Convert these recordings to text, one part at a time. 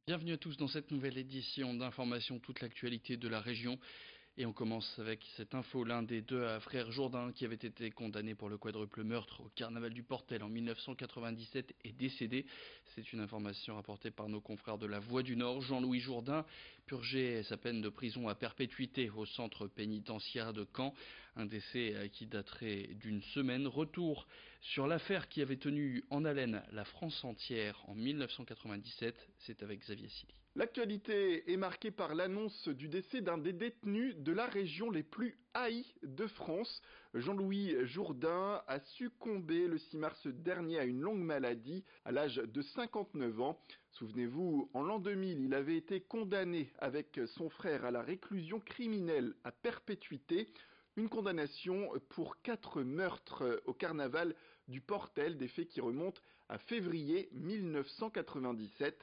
Bienvenue à tous dans cette nouvelle édition d'Information, toute l'actualité de la région. Et on commence avec cette info, l'un des deux frères Jourdain qui avait été condamné pour le quadruple meurtre au carnaval du Portel en 1997 est décédé. C'est une information rapportée par nos confrères de La Voix du Nord. Jean-Louis Jourdain purgeait sa peine de prison à perpétuité au centre pénitentiaire de Caen. Un décès qui daterait d'une semaine. Retour sur l'affaire qui avait tenu en haleine la France entière en 1997. C'est avec Xavier Silly. L'actualité est marquée par l'annonce du décès d'un des détenus de la région les plus haïs de France. Jean-Louis Jourdain a succombé le 6 mars dernier à une longue maladie à l'âge de 59 ans. Souvenez-vous, en l'an 2000, il avait été condamné avec son frère à la réclusion criminelle à perpétuité. Une condamnation pour 4 meurtres au carnaval du Portel, des faits qui remontent à février 1997.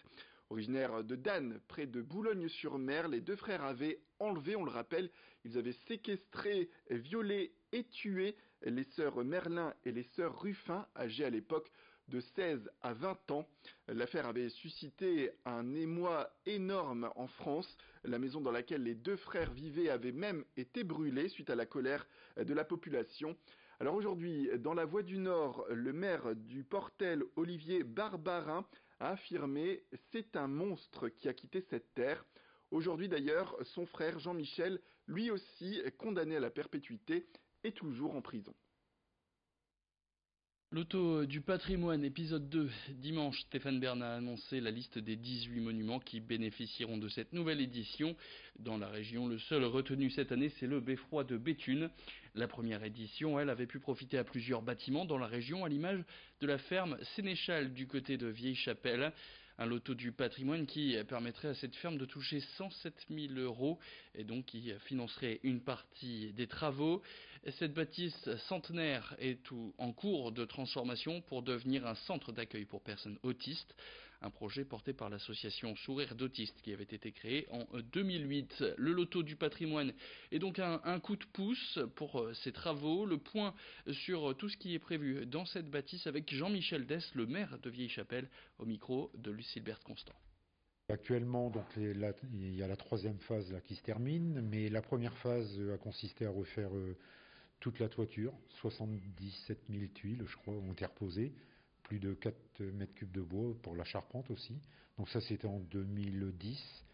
Originaires de Danne, près de Boulogne-sur-Mer, les deux frères avaient enlevé, on le rappelle, ils avaient séquestré, violé et tué les sœurs Merlin et les sœurs Ruffin, âgées à l'époque de 16 à 20 ans. L'affaire avait suscité un émoi énorme en France. La maison dans laquelle les deux frères vivaient avait même été brûlée suite à la colère de la population. Alors aujourd'hui, dans La Voix du Nord, le maire du Portel, Olivier Barbarin, a affirmé « c'est un monstre qui a quitté cette terre ». Aujourd'hui d'ailleurs, son frère Jean-Michel, lui aussi condamné à la perpétuité, est toujours en prison. Loto du patrimoine, épisode 2. Dimanche, Stéphane Bern a annoncé la liste des 18 monuments qui bénéficieront de cette nouvelle édition. Dans la région, le seul retenu cette année, c'est le beffroi de Béthune. La première édition, elle, avait pu profiter à plusieurs bâtiments dans la région, à l'image de la ferme Sénéchal du côté de Vieille-Chapelle. Un loto du patrimoine qui permettrait à cette ferme de toucher 107 000 € et donc qui financerait une partie des travaux. Cette bâtisse centenaire est en cours de transformation pour devenir un centre d'accueil pour personnes autistes. Un projet porté par l'association Sourire d'autistes qui avait été créé en 2008. Le loto du patrimoine est donc un coup de pouce pour ces travaux. Le point sur tout ce qui est prévu dans cette bâtisse avec Jean-Michel Dess, le maire de Vieille-Chapelle, au micro de Lucilbert Constant. Actuellement, donc, il y a la troisième phase là, qui se termine, mais la première phase a consisté à refaire toute la toiture, 77 000 tuiles, je crois, ont été reposées, plus de 4 mètres cubes de bois pour la charpente aussi. Donc ça, c'était en 2010.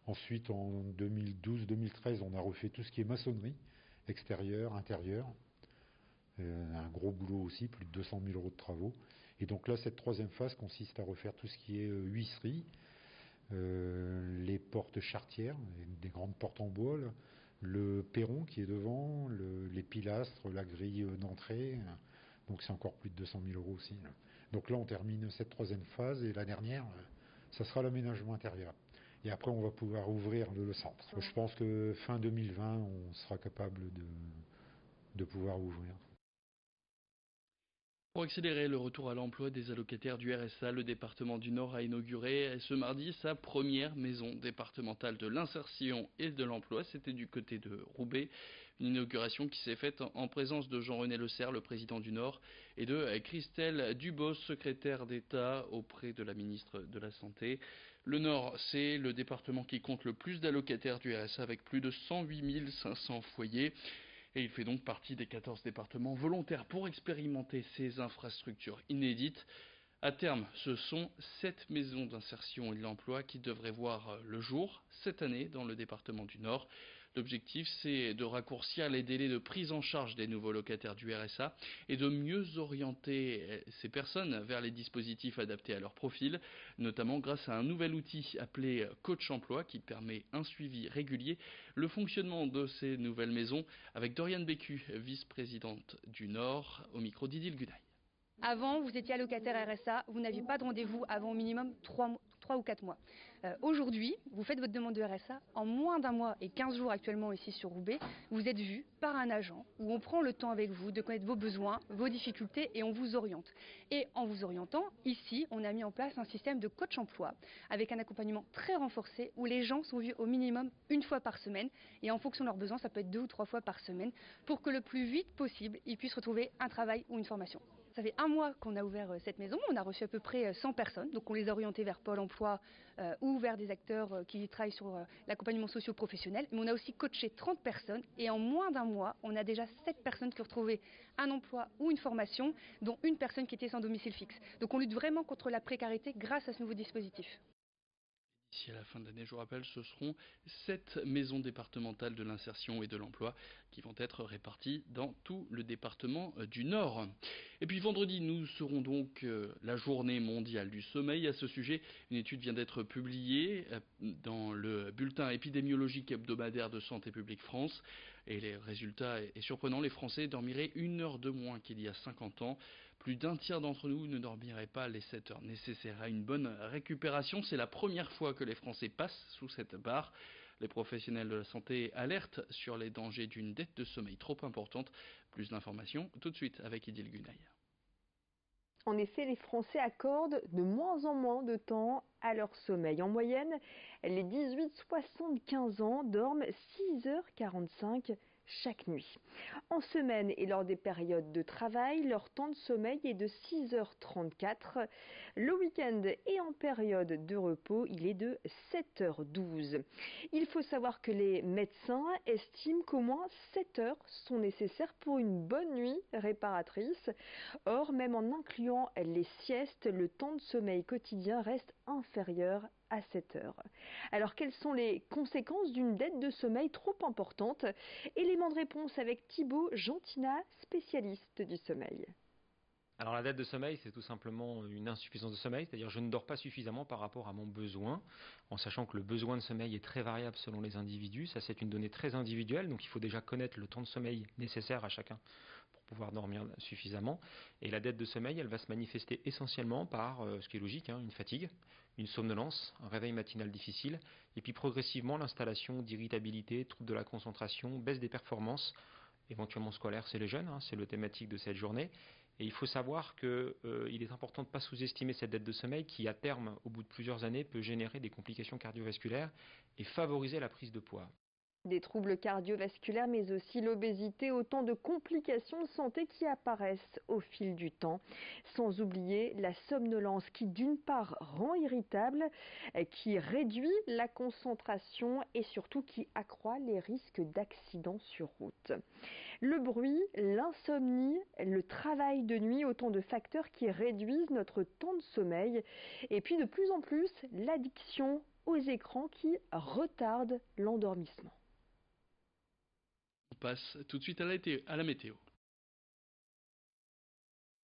Ensuite, en 2012-2013, on a refait tout ce qui est maçonnerie, extérieure, intérieure. Un gros boulot aussi, plus de 200 000 € de travaux. Et donc là, cette troisième phase consiste à refaire tout ce qui est huisserie, les portes charretières, des grandes portes en bois, là, le perron qui est devant, les pilastres, la grille d'entrée. Donc c'est encore plus de 200 000 € aussi. Là. Donc là, on termine cette troisième phase et la dernière, ça sera l'aménagement intérieur. Et après, on va pouvoir ouvrir le centre. Je pense que fin 2020, on sera capable de pouvoir ouvrir. Pour accélérer le retour à l'emploi des allocataires du RSA, le département du Nord a inauguré ce mardi sa première maison départementale de l'insertion et de l'emploi. C'était du côté de Roubaix. Une inauguration qui s'est faite en présence de Jean-René Le Serre, le président du Nord, et de Christelle Dubos, secrétaire d'État auprès de la ministre de la Santé. Le Nord, c'est le département qui compte le plus d'allocataires du RSA avec plus de 108 500 foyers. Et il fait donc partie des 14 départements volontaires pour expérimenter ces infrastructures inédites. À terme, ce sont 7 maisons d'insertion et de l'emploi qui devraient voir le jour cette année dans le département du Nord. L'objectif, c'est de raccourcir les délais de prise en charge des nouveaux locataires du RSA et de mieux orienter ces personnes vers les dispositifs adaptés à leur profil, notamment grâce à un nouvel outil appelé Coach Emploi qui permet un suivi régulier. Le fonctionnement de ces nouvelles maisons avec Doriane Bécu, vice-présidente du Nord, au micro d'Idil Gunaï. Avant, vous étiez allocataire RSA, vous n'aviez pas de rendez-vous avant au minimum 3 ou 4 mois. Aujourd'hui, vous faites votre demande de RSA, en moins d'un mois et 15 jours actuellement ici sur Roubaix, vous êtes vu par un agent où on prend le temps avec vous de connaître vos besoins, vos difficultés et on vous oriente. Et en vous orientant, ici, on a mis en place un système de coach emploi avec un accompagnement très renforcé où les gens sont vus au minimum une fois par semaine et en fonction de leurs besoins, ça peut être 2 ou 3 fois par semaine pour que le plus vite possible, ils puissent retrouver un travail ou une formation. Ça fait 1 mois qu'on a ouvert cette maison, on a reçu à peu près 100 personnes, donc on les a orientées vers Pôle emploi ou vers des acteurs qui travaillent sur l'accompagnement socio-professionnel, mais on a aussi coaché 30 personnes et en moins d'1 mois, on a déjà 7 personnes qui ont retrouvé un emploi ou une formation, dont une personne qui était sans domicile fixe. Donc on lutte vraiment contre la précarité grâce à ce nouveau dispositif. D'ici à la fin de l'année, je vous rappelle, ce seront 7 maisons départementales de l'insertion et de l'emploi qui vont être réparties dans tout le département du Nord. Et puis vendredi, nous serons donc la journée mondiale du sommeil. À ce sujet, une étude vient d'être publiée dans le bulletin épidémiologique hebdomadaire de Santé publique France. Et les résultats est surprenant, les Français dormiraient 1 heure de moins qu'il y a 50 ans. Plus d'un tiers d'entre nous ne dormiraient pas les 7 heures nécessaires à une bonne récupération. C'est la première fois que les Français passent sous cette barre. Les professionnels de la santé alertent sur les dangers d'une dette de sommeil trop importante. Plus d'informations tout de suite avec Idil Gunay. En effet, les Français accordent de moins en moins de temps à leur sommeil. En moyenne, les 18-75 ans dorment 6h45 chaque nuit. En semaine et lors des périodes de travail, leur temps de sommeil est de 6h34. Le week-end et en période de repos, il est de 7h12. Il faut savoir que les médecins estiment qu'au moins 7 heures sont nécessaires pour une bonne nuit réparatrice. Or, même en incluant les siestes, le temps de sommeil quotidien reste inférieur à 7 heures. Alors, quelles sont les conséquences d'une dette de sommeil trop importante? Élément de réponse avec Thibaut Gentina, spécialiste du sommeil. Alors la dette de sommeil, c'est tout simplement une insuffisance de sommeil, c'est-à-dire je ne dors pas suffisamment par rapport à mon besoin, en sachant que le besoin de sommeil est très variable selon les individus. Ça, c'est une donnée très individuelle, donc il faut déjà connaître le temps de sommeil nécessaire à chacun pour pouvoir dormir suffisamment. Et la dette de sommeil, elle va se manifester essentiellement par, ce qui est logique, une fatigue, une somnolence, un réveil matinal difficile, et puis progressivement l'installation d'irritabilité, troubles de la concentration, baisse des performances, éventuellement scolaires, c'est les jeunes, c'est le thématique de cette journée. Et il faut savoir qu'il est important de ne pas sous-estimer cette dette de sommeil qui, à terme, au bout de plusieurs années, peut générer des complications cardiovasculaires et favoriser la prise de poids. Des troubles cardiovasculaires, mais aussi l'obésité, autant de complications de santé qui apparaissent au fil du temps. Sans oublier la somnolence qui, d'une part, rend irritable, qui réduit la concentration et surtout qui accroît les risques d'accidents sur route. Le bruit, l'insomnie, le travail de nuit, autant de facteurs qui réduisent notre temps de sommeil. Et puis de plus en plus, l'addiction aux écrans qui retarde l'endormissement. On passe tout de suite à la météo.